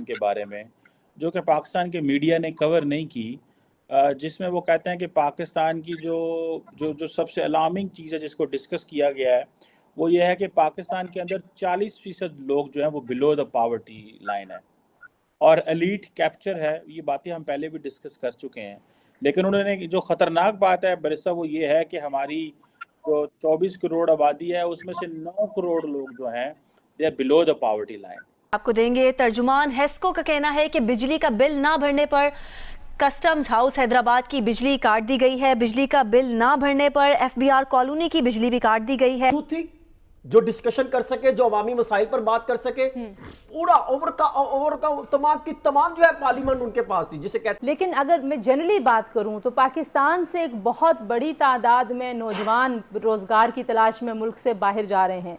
کے بارے میں جو کہ پاکستان کے میڈیا نے کور نہیں کی، جس میں وہ کہتے ہیں کہ پاکستان کی جو جو جو سب سے الارمنگ چیز ہے جس کو ڈسکس کیا گیا ہے وہ یہ ہے کہ پاکستان کے اندر 40% لوگ جو ہیں وہ بلو دا پاورٹی لائن ہے، اور ایلیٹ کیپچر ہے۔ یہ باتیں ہم پہلے بھی ڈسکس کر چکے ہیں، لیکن انہوں نے جو خطرناک بات ہے برسا وہ یہ ہے کہ ہماری جو 24 کروڑ آبادی ہے اس میں سے 9 کروڑ لوگ جو ہیں they are below the poverty line. آپ کو دیں گے ترجمان ہیسکو کا کہنا ہے کہ بجلی کا بل نہ بھرنے پر کسٹمز ہاؤس حیدرآباد کی بجلی کاٹ دی گئی ہے، بجلی کا بل نہ بھرنے پر ایف بی آر کالونی کی بجلی بھی کاٹ دی گئی ہے۔ جو ڈسکشن کر سکے، جو عوامی مسائل پر بات کر سکے، پورا اوور کا تمام جو ہے پارلیمنٹ ان کے پاس تھی جسے کہتے ہیں۔ لیکن اگر میں جنرلی بات کروں تو پاکستان سے ایک بہت بڑی تعداد میں نوجوان روزگار کی تلاش میں ملک سے باہر جا رہے ہیں۔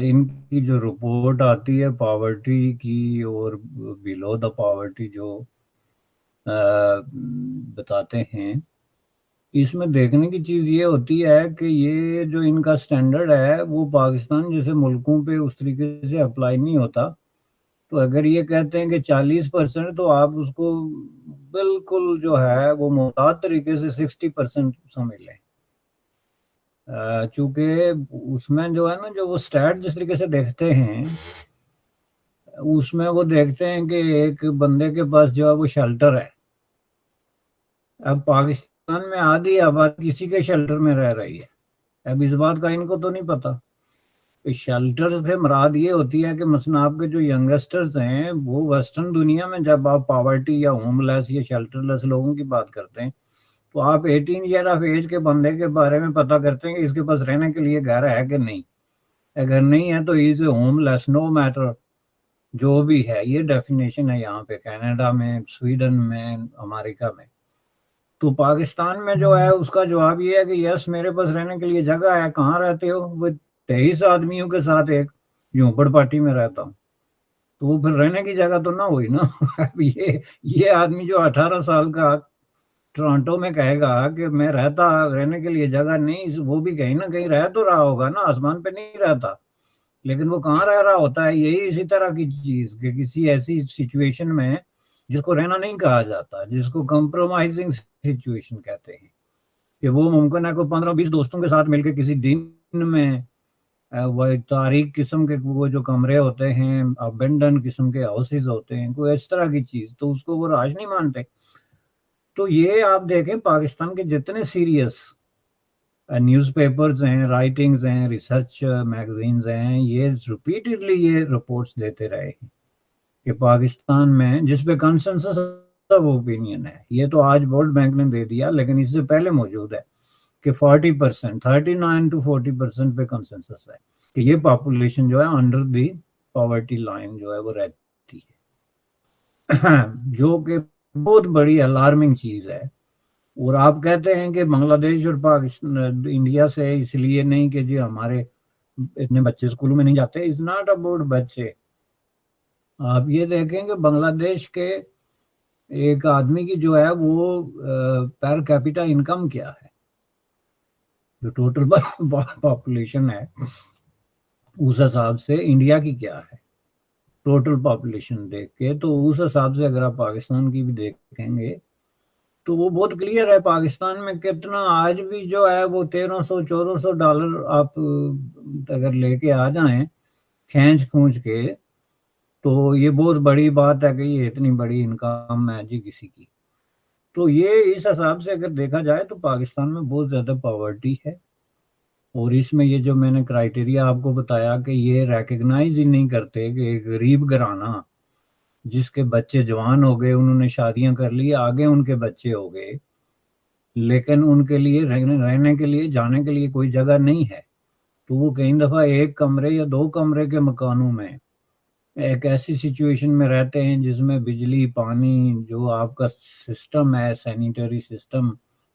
ان کی جو رپورٹ آتی ہے پاورٹی کی اور بلو دا پاورٹی جو بتاتے ہیں، اس میں دیکھنے کی چیز یہ ہوتی ہے کہ یہ جو ان کا سٹینڈرڈ ہے وہ پاکستان جیسے ملکوں پہ اس طریقے سے اپلائی نہیں ہوتا۔ تو اگر یہ کہتے ہیں کہ 40% تو آپ اس کو بالکل جو ہے وہ محتاط طریقے سے 60% سمجھ لیں، چونکہ اس میں جو ہے نا جو وہ سٹیٹ جس طریقے سے دیکھتے ہیں اس میں وہ دیکھتے ہیں کہ ایک بندے کے پاس جو ہے وہ شیلٹر ہے۔ اب پاکستان میں آدھی آبادی کسی کے شیلٹر میں رہ رہی ہے، اب اس بات کا ان کو تو نہیں پتا۔ شیلٹر سے مراد یہ ہوتی ہے کہ مثلا آپ کے جو ینگسٹرز ہیں وہ ویسٹرن دنیا میں جب آپ پاورٹی یا ہوم لیس یا شیلٹر لیس لوگوں کی بات کرتے ہیں تو آپ 18 ایئر آف ایج کے بندے کے بارے میں پتہ کرتے ہیں کہ اس کے پاس رہنے کے لیے گھر ہے کہ نہیں، اگر نہیں ہے تو از a home less no matter جو بھی ہے۔ یہ ڈیفینیشن ہے یہاں پہ کینیڈا میں، سویڈن میں، امریکہ میں۔ تو پاکستان میں جو ہے اس کا جواب یہ ہے کہ یس میرے پاس رہنے کے لیے جگہ ہے۔ کہاں رہتے ہو؟ وہ 23 آدمیوں کے ساتھ ایک جھونپڑ پاٹی میں رہتا ہوں، تو وہ پھر رہنے کی جگہ تو نہ ہوئی نا۔ یہ آدمی جو 18 سال کا ٹورانٹو میں کہے گا کہ میں رہنے کے لیے جگہ نہیں، وہ بھی کہیں نہ کہیں رہ تو رہا ہوگا نا، آسمان پہ نہیں رہتا، لیکن وہ کہاں رہ رہا ہوتا ہے؟ یہی اسی طرح کی چیز کہ کسی ایسی سچویشن میں جس کو رہنا نہیں کہا جاتا، جس کو کمپرومائزنگ سچویشن کہتے ہیں، کہ وہ ممکن ہے کوئی 15-20 دوستوں کے ساتھ مل کے کسی دن میں وہ تاریک قسم کے وہ جو کمرے ہوتے ہیں، ابینڈن قسم کے ہاؤسز ہوتے ہیں، کوئی اس طرح کی چیز، تو اس کو وہ راج نہیں مانتے۔ تو یہ آپ دیکھیں پاکستان کے جتنے سیریس نیوز پیپرز ہیں، رائٹنگز ہیں، ریسرچ میگزینز ہیں، یہ ریپیٹڈلی یہ رپورٹس دیتے رہے ہیں کہ پاکستان میں، جس پہ کنسنسس آف اوپینین ہے، یہ تو آج ورلڈ بینک نے دے دیا لیکن اس سے پہلے موجود ہے کہ 40%، 39 to 40% پہ کنسنسس ہے کہ یہ پاپولیشن جو ہے انڈر دی پاورٹی لائن جو ہے وہ رہتی ہے، جو کہ بہت بڑی الارمنگ چیز ہے۔ اور آپ کہتے ہیں کہ بنگلہ دیش اور پاکستان انڈیا سے اس لیے نہیں کہ جی ہمارے اتنے بچے اسکولوں میں نہیں جاتے، اٹس ناٹ اباؤٹ بچے۔ آپ یہ دیکھیں کہ بنگلہ دیش کے ایک آدمی کی جو ہے وہ پر کیپیٹا انکم کیا ہے، جو ٹوٹل پاپولیشن ہے اس حساب سے انڈیا کی کیا ہے ٹوٹل پاپولیشن دیکھ کے، تو اس حساب سے اگر آپ پاکستان کی بھی دیکھیں گے تو وہ بہت کلیئر ہے۔ پاکستان میں کتنا آج بھی جو ہے وہ $1300-1400 آپ اگر لے کے آ جائیں کھینچ کھونچ کے، تو یہ بہت بڑی بات ہے کہ یہ اتنی بڑی انکم ہے جی کسی کی۔ تو یہ اس حساب سے اگر دیکھا جائے تو پاکستان میں بہت زیادہ پاورٹی ہے، اور اس میں یہ جو میں نے کرائٹیریا آپ کو بتایا کہ یہ ریکگنائز ہی نہیں کرتے کہ ایک غریب گھرانہ جس کے بچے جوان ہو گئے، انہوں نے شادیاں کر لی، آگے ان کے بچے ہو گئے، لیکن ان کے لیے رہنے کے لیے جانے کے لیے کوئی جگہ نہیں ہے، تو وہ کئی دفعہ ایک کمرے یا 2 کمرے کے مکانوں میں ایک ایسی سچویشن میں رہتے ہیں جس میں بجلی، پانی، جو آپ کا سسٹم ہے، سینیٹری سسٹم،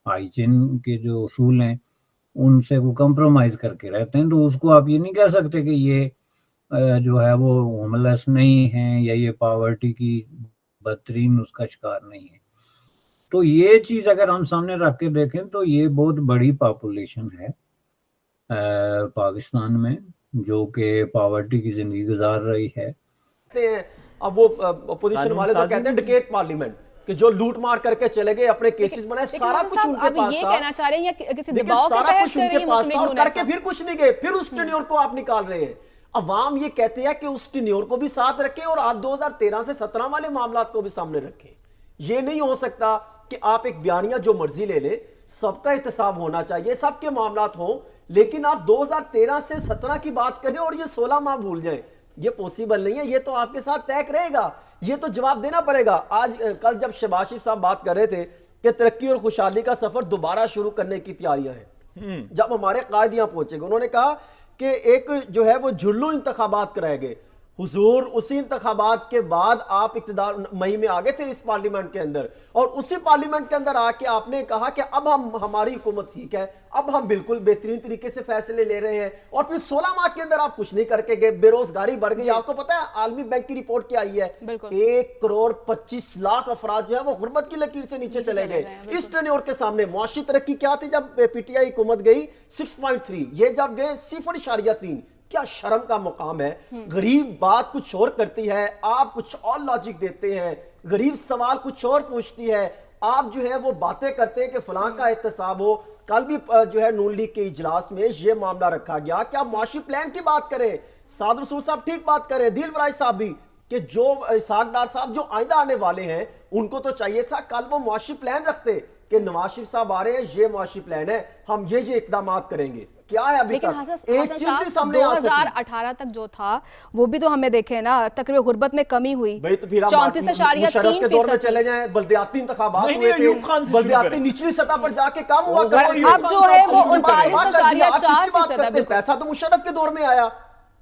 ہائیجین کے جو اصول ہیں ان سے وہ کمپرومائز کر کے رہتے ہیں۔ تو اس کو آپ یہ نہیں کہہ سکتے کہ یہ جو ہے وہ ہوم لیس نہیں ہیں یا یہ پاورٹی کی بدترین اس کا شکار نہیں ہے۔ تو یہ چیز اگر ہم سامنے رکھ کے دیکھیں تو یہ بہت بڑی پاپولیشن ہے پاکستان میں جو کہ پاورٹی کی زندگی گزار رہی ہے. اب وہ اپوزیشن والے تو کہتے ہیں ڈکیٹ پارلیمنٹ کہ جو لوٹ مار کر کے چلے گئے, اپنے کیسز بنائے, سارا کچھ ان کے پاس یہ تھا. کہنا چاہ رہے ہیں یا کسی لیکن دباؤ کے سارا تحت کچھ کر ان رہی کے ہے پاس مسلم تھا, اور لیگ کر نون کے ایسا؟ پھر کچھ نہیں گئے, پھر اس ٹینیور کو آپ نکال رہے ہیں. عوام یہ کہتے ہیں کہ اس ٹینیور کو بھی ساتھ رکھیں اور آپ 2013 سے 17 والے معاملات کو بھی سامنے رکھیں. یہ نہیں ہو سکتا کہ آپ ایک بیانیہ جو مرضی لے لیں, سب کا احتساب ہونا چاہیے, سب کے معاملات ہوں, لیکن آپ 2013 سے 17 کی بات کریں اور یہ 16 ماہ بھول جائیں. یہ پوسیبل نہیں ہے. یہ تو آپ کے ساتھ ٹیک رہے گا, یہ تو جواب دینا پڑے گا. آج کل جب شہباز شریف صاحب بات کر رہے تھے کہ ترقی اور خوشحالی کا سفر دوبارہ شروع کرنے کی تیاریاں ہیں, جب ہمارے قائد یہاں پہنچے گے, انہوں نے کہا کہ ایک جو ہے وہ جھلو انتخابات کرائے گئے. حضور اسی انتخابات کے بعد آپ اقتدار مئی میں آگے تھے اس پارلیمنٹ کے اندر, اور اسی پارلیمنٹ کے اندر آ کے آپ نے کہا کہ اب ہماری حکومت ٹھیک ہے, اب ہم بالکل بہترین طریقے سے فیصلے لے رہے ہیں. اور پھر 16 ماہ کے اندر آپ کچھ نہیں کر کے گئے, بے روزگاری بڑھ گئی. آپ کو پتا ہے عالمی بینک کی رپورٹ کیا آئی ہے, 1,25,00,000 افراد جو ہے وہ غربت کی لکیر سے نیچے چلے گئے. اس ٹینیور کے سامنے معاشی ترقی کیا تھی جب پی ٹی آئی حکومت گئی 6.3, یہ جب گئے 0.3. کیا شرم کا مقام ہے. غریب بات کچھ اور کرتی ہے, آپ کچھ اور لاجک دیتے ہیں, غریب سوال کچھ اور پوچھتی ہے, آپ جو ہے وہ باتیں کرتے ہیں کہ فلاں کا احتساب ہو. کل بھی جو ہے نون لیگ کے اجلاس میں یہ معاملہ رکھا گیا کہ آپ معاشی پلان کی بات کریں. سعد رسول صاحب ٹھیک بات کریں, دل ورائی صاحب بھی, کہ جو اسحاق ڈار صاحب جو آئندہ آنے والے ہیں ان کو تو چاہیے تھا کل وہ معاشی پلان رکھتے کہ نواز شریف صاحب آ رہے ہیں, یہ معاشی پلان ہے, ہم یہ اقدامات کریں گے. کیا ہے ابھی تک ایک چیز بھی سامنے آ سکی. 2018 تک جو تھا وہ بھی تو ہمیں دیکھیں نا, تقریباً غربت میں کمی ہوئی, بھئی تو پھر آپ 34.3% مشرف کے دور میں چلے جائیں, بلدیاتی انتخابات ہوئے تھے, بلدیاتی نچلی سطح پر جا کے کام ہوا کرتے تھے. اب جو ہے وہ 39.4% ہے. پیسہ تو مشرف کے دور میں آیا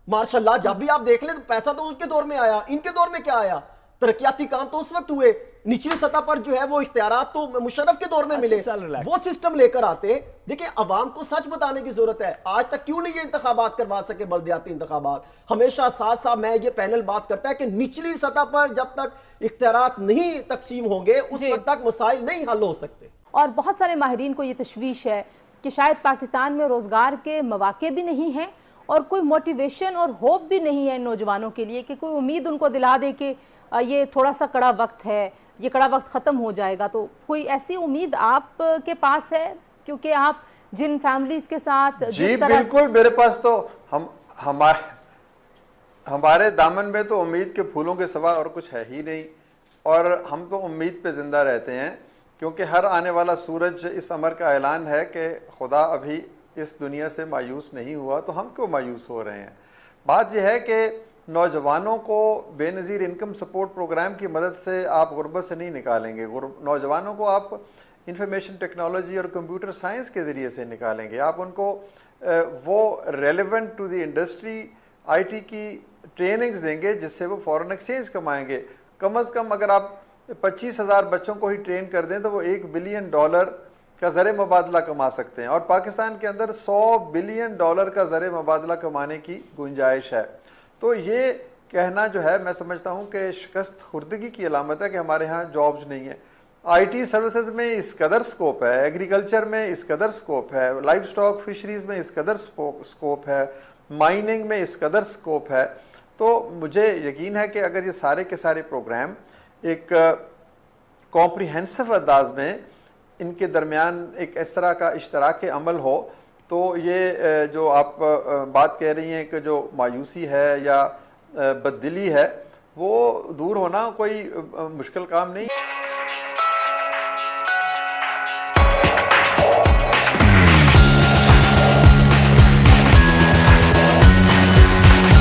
ماشاءاللہ, جب بھی آپ دیکھ لیں تو پیسہ تو ان کے دور میں آیا. ان کے دور میں کیا آیا؟ ترقیاتی کام تو اس وقت ہوئے. نچلی سطح پر جو ہے وہ اختیارات تو مشرف کے دور میں ملے. وہ سسٹم لے کر آتے. دیکھیں عوام کو سچ بتانے کی ضرورت ہے. آج تک کیوں نہیں یہ انتخابات کروا سکے, بلدیاتی انتخابات؟ ہمیشہ ساتھ ساتھ میں یہ پینل بات کرتا ہے کہ نچلی سطح پر جب تک اختیارات نہیں تقسیم ہوں گے اس وقت تک مسائل نہیں حل ہو سکتے. اور بہت سارے ماہرین کو یہ تشویش ہے کہ شاید پاکستان میں روزگار کے مواقع بھی نہیں ہیں اور کوئی موٹیویشن اور ہوپ بھی نہیں ہے نوجوانوں کے لیے, کہ کوئی امید ان کو دلا دے کہ یہ تھوڑا سا کڑا وقت ہے, یہ کڑا وقت ختم ہو جائے گا. تو کوئی ایسی امید آپ کے پاس ہے, کیونکہ آپ جن فیملیز کے ساتھ جی بالکل, میرے پاس تو ہمارے دامن میں تو امید کے پھولوں کے سوا اور کچھ ہے ہی نہیں, اور ہم تو امید پہ زندہ رہتے ہیں, کیونکہ ہر آنے والا سورج اس امر کا اعلان ہے کہ خدا ابھی اس دنیا سے مایوس نہیں ہوا, تو ہم کیوں مایوس ہو رہے ہیں. بات یہ ہے کہ نوجوانوں کو بے نظیر انکم سپورٹ پروگرام کی مدد سے آپ غربت سے نہیں نکالیں گے. نوجوانوں کو آپ انفارمیشن ٹیکنالوجی اور کمپیوٹر سائنس کے ذریعے سے نکالیں گے. آپ ان کو وہ relevant to the industry I T کی ٹریننگز دیں گے جس سے وہ فورن ایکسچینج کمائیں گے. کم از کم اگر آپ 25,000 بچوں کو ہی ٹرین کر دیں تو وہ $1 بلین کا زر مبادلہ کما سکتے ہیں, اور پاکستان کے اندر $100 بلین کا زر مبادلہ کمانے کی گنجائش ہے. تو یہ کہنا جو ہے میں سمجھتا ہوں کہ شکست خوردگی کی علامت ہے کہ ہمارے ہاں جابز نہیں ہیں. آئی ٹی سروسز میں اس قدر سکوپ ہے, ایگریکلچر میں اس قدر سکوپ ہے, لائف سٹاک فشریز میں اس قدر سکوپ ہے, مائننگ میں اس قدر سکوپ ہے. تو مجھے یقین ہے کہ اگر یہ سارے کے سارے پروگرام ایک کمپریہنسو انداز میں ان کے درمیان ایک اس طرح کا اشتراک عمل ہو, تو یہ جو آپ بات کہہ رہی ہیں کہ جو مایوسی ہے یا بددلی ہے وہ دور ہونا کوئی مشکل کام نہیں.